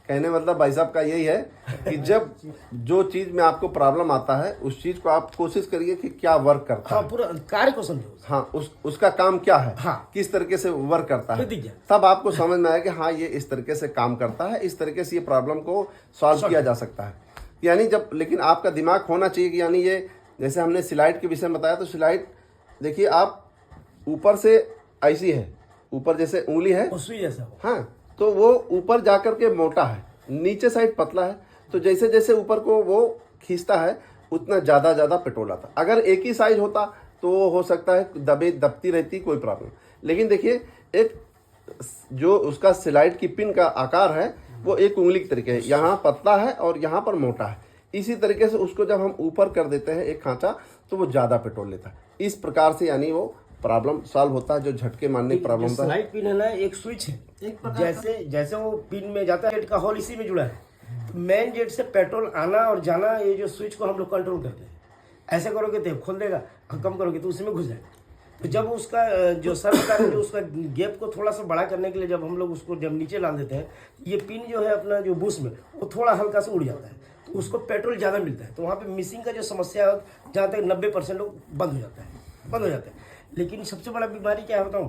कहने मतलब भाई साहब का यही है कि जब जो चीज में आपको प्रॉब्लम आता है उस चीज को आप कोशिश करिए कि क्या वर्क करता हाँ, है। पूरा कार्य को समझो। हाँ, उसका काम क्या है, हाँ। किस तरीके से वर्क करता है, दिख जाए। तब आपको समझ में आया कि हाँ ये इस तरीके से काम करता है, इस तरीके से ये प्रॉब्लम को सॉल्व किया जा सकता है। यानी जब, लेकिन आपका दिमाग होना चाहिए कि यानी ये, जैसे हमने स्लाइड के विषय में बताया, तो स्लाइड देखिए आप ऊपर से ऐसी है, ऊपर जैसे उंगली है, सुई जैसा हो। हाँ, तो वो ऊपर जाकर के मोटा है, नीचे साइड पतला है। तो जैसे जैसे ऊपर को वो खींचता है उतना ज़्यादा पेट्रोल आता। अगर एक ही साइज होता तो हो सकता है दबती रहती, कोई प्रॉब्लम। लेकिन देखिए एक जो उसका स्लाइड की पिन का आकार है वो एक उंगली की तरीके है, यहाँ पतला है और यहाँ पर मोटा है। इसी तरीके से उसको जब हम ऊपर कर देते हैं एक खांचा तो वो ज़्यादा पेट्रोल लेता है। इस प्रकार से यानी वो प्रॉब्लम सॉल्व होता है, जो झटके मारने की प्रॉब्लम होता है। स्लाइड पिन है ना, एक स्विच है, एक जैसे जैसे वो पिन में जाता है, जेट का होल इसी में जुड़ा है। तो मेन जेट से पेट्रोल आना और जाना, ये जो स्विच को हम लोग कंट्रोल करते हैं। ऐसे करोगे तो खोल देगा, कम करोगे तो उसी में घुस जाएगा। तो जब उसका जो सर होता है, जो उसका गैप को थोड़ा सा बड़ा करने के लिए जब हम लोग उसको जब नीचे डाल देते हैं, ये पिन जो है अपना जो बुश में, वो थोड़ा हल्का से उड़ जाता है, तो उसको पेट्रोल ज़्यादा मिलता है। तो वहाँ पे मिसिंग का जो समस्या है, जहाँ तक 90% लोग बंद हो जाता है। लेकिन सबसे बड़ा बीमारी क्या है बताऊँ,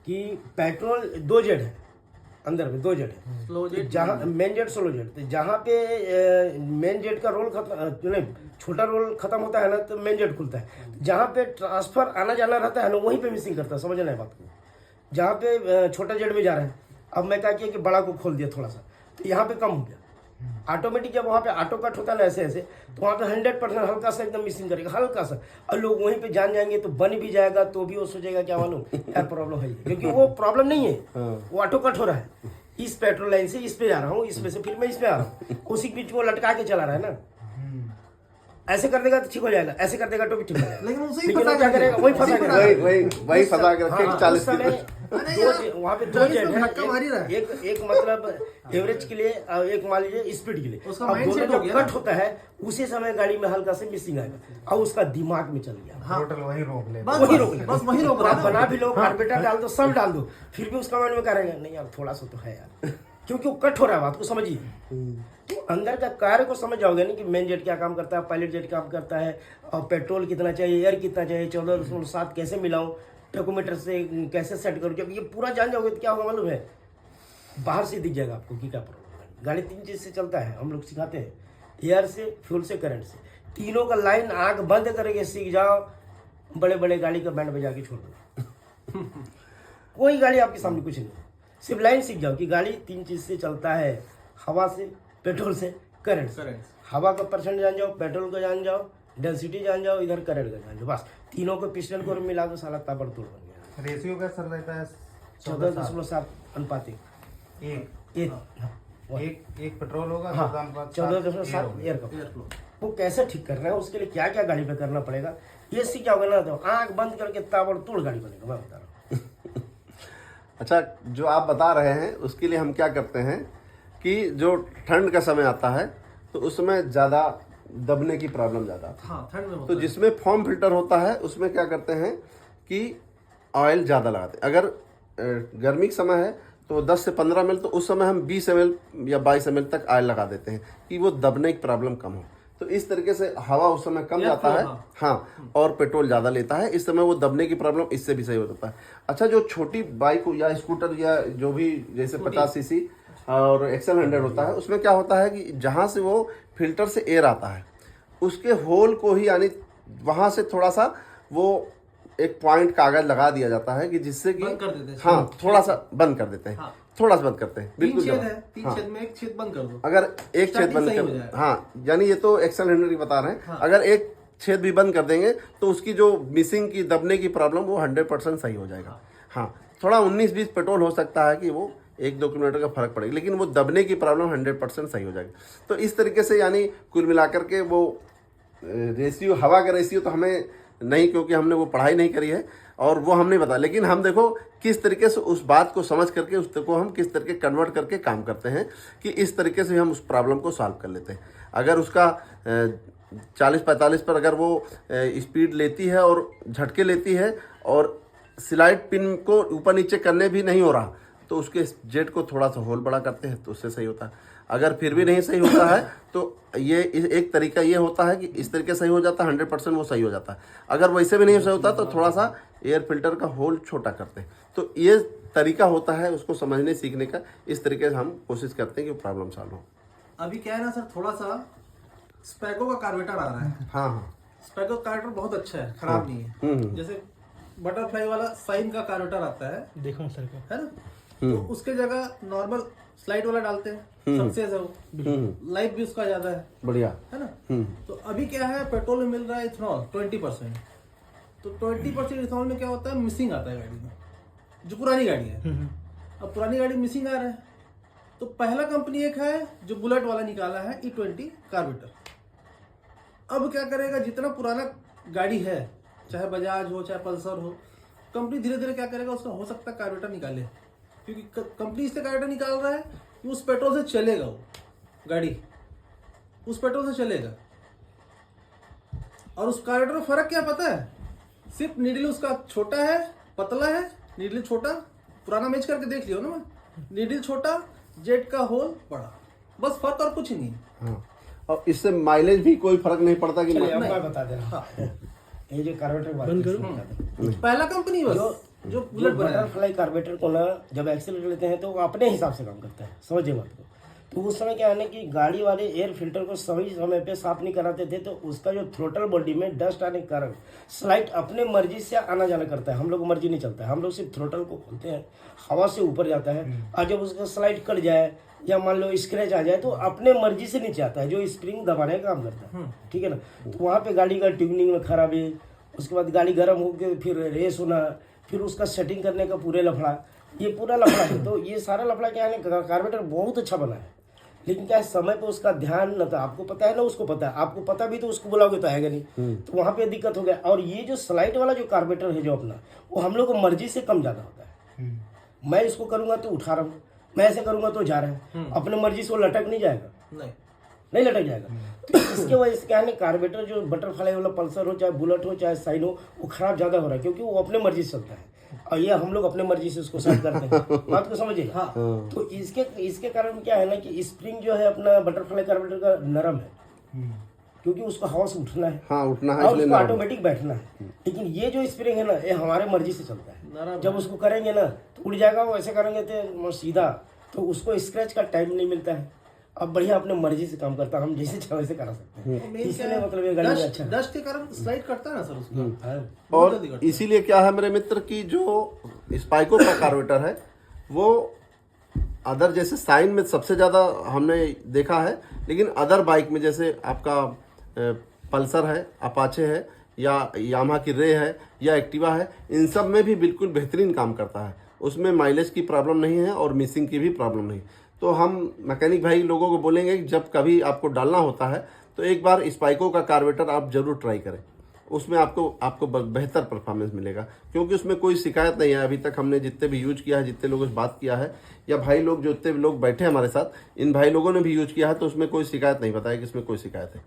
कि पेट्रोल 2 जेट है अंदर में, 2 जेट है, जहाँ मेन जेट, स्लो जेट। तो जहाँ पे मेन जेट का रोल खत्म, नहीं, छोटा रोल खत्म होता है ना, तो मेन जेट खुलता है। जहाँ पे ट्रांसफर आना जाना रहता है ना, वहीं पे मिसिंग करता है। समझना है बात को। जहाँ पे छोटा जेट में जा रहे हैं, अब मैं क्या किया कि बड़ा को खोल दिया थोड़ा सा, तो यहाँ पे कम हो गया। ऑटोमेटिक जब वहाँ पे ऑटो कट होता है ना ऐसे ऐसे, तो वहाँ पे 100% हल्का सा एकदम मिसिंग करेगा, हल्का सा। और लोग वहीं पे जान जाएंगे तो बन भी जाएगा, तो भी वो सोचेगा क्या मालूम यार प्रॉब्लम है, क्योंकि वो प्रॉब्लम नहीं है, वो ऑटो कट हो रहा है। इस पेट्रोल लाइन से इस पे जा रहा हूँ, इसमें से फिर मैं इस पे आ रहा हूँ, उसी बीच वो लटका के चला रहा है ना। ऐसे कर देगा तो ठीक हो जाएगा, ऐसे कर देगा तो भी ठीक हो जाएगा। लेकिन उसे ही लेकिन फंसा वो क्या के करेगा, वही फंसा के वही फंसा के रखे 40 वहाँ पे 2 जेट है, एक मतलब एवरेज के लिए और एक मान लीजिए स्पीड के लिए। उसका अब माइंड दोनों सेट हो जब गया कट होता है उसी समय गाड़ी में हल्का से मिसिंग आएगा, और उसका दिमाग में चल गया, टोटल वही रोक ले। वही रोक ले, बस वही रोक आप रहा है। बना भी लो, कार्बेटर डाल दो, सब डाल दो, फिर भी उसका मन में करेंगे नहीं यार थोड़ा सा तो है यार, क्योंकि वो कट हो रहा है। बात को समझिए, तो अंदर का कार्य को समझ जाओगे नहीं कि मेन जेट क्या काम करता है, पायलट जेट काम करता है, और पेट्रोल कितना चाहिए, एयर कितना चाहिए, 14.7 कैसे मिलाऊं, टैकोमीटर से कैसे सेट करूं। जब ये पूरा जान जाओगे तो क्या होगा मालूम है, बाहर से दिख जाएगा आपको कि क्या प्रॉब्लम है। गाड़ी 3 चीज से चलता है, हम लोग सिखाते हैं, एयर से, फ्यूल से, करंट से। तीनों का लाइन आंख बंद करके सीख जाओ, बड़े बड़े गाड़ी का बैंड बजा के छोड़ दो। कोई गाड़ी आपके सामने कुछ नहीं, सिर्फ लाइन सीख जाओ कि गाड़ी 3 चीज से चलता है, हवा से, पेट्रोल से, करंट से। हवा का परसेंट जान जाओ, पेट्रोल का जान जाओ, डेंसिटी जान जाओ, इधर करंट का जान जाओ, बस तीनों को पिस्टन को मिला दो, साला ताबड़तोड़ बन गया। रेशियो का सर रहता है 14.7 अनुपात एक पेट्रोल होगा, हाँ, 14.7 14.7 एयर का। वो कैसे ठीक कर रहे हैं, उसके लिए क्या क्या गाड़ी पे करना पड़ेगा, ये सीख जाओगे ना तो आंख बंद करके ताबड़तोड़ गाड़ी बनेगा, मैं बता रहा हूँ। अच्छा, जो आप बता रहे हैं उसके लिए हम क्या करते हैं कि जो ठंड का समय आता है तो उस समय ज़्यादा दबने की प्रॉब्लम ज़्यादा आती है। हाँ, ठंड में तो जिसमें फॉर्म फिल्टर होता है उसमें क्या करते हैं कि ऑयल ज़्यादा लगाते हैं। अगर गर्मी का समय है तो 10 से 15 ml, तो उस समय हम 20 ml या 22 ml तक ऑयल लगा देते हैं कि वो दबने की प्रॉब्लम कम हो। तो इस तरीके से हवा उस समय कम जाता है, हाँ, और पेट्रोल ज़्यादा लेता है, इस समय वो दबने की प्रॉब्लम इससे भी सही हो जाता है। अच्छा, जो छोटी बाइक या स्कूटर या जो भी जैसे 50 cc और एक्सेल 100 होता है, उसमें क्या होता है कि जहाँ से वो फिल्टर से एयर आता है उसके होल को ही, यानी वहाँ से थोड़ा सा वो एक पॉइंट कागज लगा दिया जाता है कि जिससे कि हाँ थोड़ा सा बंद कर देते हैं, हाँ, थोड़ा सा बंद करते हैं, बिल्कुल। 3 छेद में एक छेद बंद कर दो, अगर एक छेद बंद कर, हाँ, यानी ये तो एक्सेल 100 की बता रहे हैं, हाँ। अगर एक छेद भी बंद कर देंगे तो उसकी जो मिसिंग की दबने की प्रॉब्लम वो 100% सही हो जाएगा। हाँ, थोड़ा 19-20 पेट्रोल हो सकता है कि वो 1-2 किलोमीटर का फर्क पड़ेगा, लेकिन वो दबने की प्रॉब्लम 100% सही हो जाएगी। तो इस तरीके से यानी कुल मिलाकर के वो रेशियो, हवा का रेशियो तो हमें नहीं, क्योंकि हमने वो पढ़ाई नहीं करी है और वो हम नहीं बता, लेकिन हम देखो किस तरीके से उस बात को समझ करके उसको हम किस तरीके कन्वर्ट करके काम करते हैं कि इस तरीके से हम उस प्रॉब्लम को सॉल्व कर लेते हैं। अगर उसका 40-45 पर अगर वो स्पीड लेती है और झटके लेती है और स्लाइड पिन को ऊपर नीचे करने भी नहीं हो रहा, तो उसके जेट को थोड़ा सा होल बड़ा करते हैं तो उससे सही होता है। अगर फिर भी नहीं सही होता है तो ये एक तरीका ये होता है कि इस तरीके सही हो जाता है, 100% वो सही हो जाता है। अगर वैसे भी नहीं सही होता तो थोड़ा सा एयर फिल्टर का होल छोटा करते हैं। तो ये तरीका होता है उसको समझने सीखने का। इस तरीके से हम कोशिश करते हैं कि प्रॉब्लम सॉल्व हो। अभी क्या है ना सर, थोड़ा सा स्पेको का कार्बोरेटर आ रहा है। हाँ हाँ। स्पेको का कार्बोरेटर बहुत अच्छा है, खराब नहीं है। जैसे बटरफ्लाई वाला साइन का कार्बोरेटर आता है, देखो सर का है ना, तो उसके जगह नॉर्मल स्लाइड वाला डालते हैं, सक्सेस है वो, लाइफ भी उसका ज्यादा है बढ़िया। ना। तो अभी क्या है, पेट्रोल में मिल रहा है इथेनॉल 20%। तो 20% इथेनॉल में क्या होता है, मिसिंग आता है गाड़ी में, जो पुरानी गाड़ी है। अब पुरानी गाड़ी मिसिंग आ रहा है, तो पहला कंपनी एक है जो बुलेट वाला निकाला है E20 कार्बोरेटर। अब क्या करेगा, जितना पुराना गाड़ी है, चाहे बजाज हो चाहे पल्सर हो, कंपनी धीरे धीरे क्या करेगा, उसका हो सकता है कार्बोरेटर निकाले, क्योंकि कंपनी इससे कार्बोरेटर निकाल रहा है कि उस पेट्रोल से चलेगा, वो गाड़ी उस पेट्रोल से चलेगा। और उस कार्बोरेटर में फर्क क्या पता है, सिर्फ नीडल उसका छोटा है, पतला है, नीडल छोटा, पुराना मैच करके देख लियो ना, मैं नीडल छोटा, जेट का होल बड़ा, बस फर्क और कुछ नहीं है। हाँ। और इससे माइलेज भी कोई फर्क नहीं पड़ता कि चलिए, अब मैं बता दे रहा हूँ। ये जो कार्बोरेटर बंद करो, पहला कंपनी बस जो बुलेट बनाया। बटरफ्लाई कार्बोरेटर को ना जब एक्सीलरेटर लेते हैं तो वो अपने हिसाब से काम करता है, समझिए बात को। तो उस समय क्या है ना कि गाड़ी वाले एयर फिल्टर को सही समय पे साफ नहीं कराते थे, तो उसका जो थ्रोटल बॉडी में डस्ट आने के कारण स्लाइड अपने मर्जी से आना जाना करता है। हम लोग मर्जी नहीं चलता है, हम लोग सिर्फ थ्रोटल को खोलते हैं, हवा से ऊपर जाता है। और जब उसका स्लाइड कट जाए या मान लो स्क्रैच आ जाए तो अपने मर्जी से नीचे आता है, जो स्प्रिंग दबाने का काम करता है, ठीक है ना। तो वहाँ पे गाड़ी का ट्यूनिंग में खराबी, उसके बाद गाड़ी गर्म होकर फिर रेस होना, फिर उसका सेटिंग करने का पूरे लफड़ा, ये पूरा लफड़ा है। तो ये सारा लफड़ा क्या है ना, कार्बोरेटर बहुत अच्छा बना है, लेकिन क्या है, समय पे उसका ध्यान न था। आपको पता है ना, उसको पता है, आपको पता भी तो उसको बुलाओगे तो आएगा नहीं, तो वहाँ पे दिक्कत हो गया। और ये जो स्लाइड वाला जो कार्बोरेटर है जो अपना, वो हम लोग को मर्जी से कम ज़्यादा होता है। मैं इसको करूँगा तो उठा रहा हूँ, मैं ऐसे करूँगा तो जा रहा है, अपने मर्जी से वो लटक नहीं जाएगा, नहीं लटक जाएगा। तो इसके वजह से क्या है, कार्बोरेटर जो बटरफ्लाई वाला पल्सर हो चाहे बुलेट हो चाहे साइन हो, वो खराब ज़्यादा हो रहा है, क्योंकि वो अपने मर्जी से चलता है और ये हम लोग अपने मर्जी से उसको सेट करते हैं। बात को समझिए। हाँ। तो इसके कारण क्या है ना कि स्प्रिंग जो है अपना बटरफ्लाई कार्बोरेटर का नरम है, क्योंकि उसको हवा से उठना है, हाँ उठना है, और उसको ऑटोमेटिक बैठना है। लेकिन ये जो स्प्रिंग है ना, ये हमारे मर्जी से चलता है। जब उसको करेंगे ना तो उड़ जाएगा, वो ऐसे करेंगे तो सीधा, तो उसको स्क्रैच का टाइम नहीं मिलता है। अब बढ़िया अपने मर्जी से काम करता है, हम जैसे चाहे वैसे करा सकते हैं। इसलिए मतलब ये गाड़ी में अच्छा है। डस्ट के कारण स्लाइड करता है ना सर उसका। और इसीलिए क्या है मेरे मित्र की जो स्पाइको का कार्बोरेटर है वो अदर जैसे साइन में सबसे ज़्यादा हमने देखा है, लेकिन अदर बाइक में जैसे आपका पल्सर है, अपाचे है, या यामाहा की रे है, या एक्टिवा है, इन सब में भी बिल्कुल बेहतरीन काम करता है। उसमें माइलेज की प्रॉब्लम नहीं है और मिसिंग की भी प्रॉब्लम नहीं। तो हम मैकेनिक भाई लोगों को बोलेंगे कि जब कभी आपको डालना होता है तो एक बार स्पाइको का कार्बोरेटर आप जरूर ट्राई करें, उसमें आपको बेहतर परफॉर्मेंस मिलेगा, क्योंकि उसमें कोई शिकायत नहीं है। अभी तक हमने जितने भी यूज किया है, जितने लोगों से बात किया है, या भाई लोग जो जितने लोग बैठे हमारे साथ, इन भाई लोगों ने भी यूज किया है, तो उसमें कोई शिकायत नहीं बताया कि इसमें कोई शिकायत है।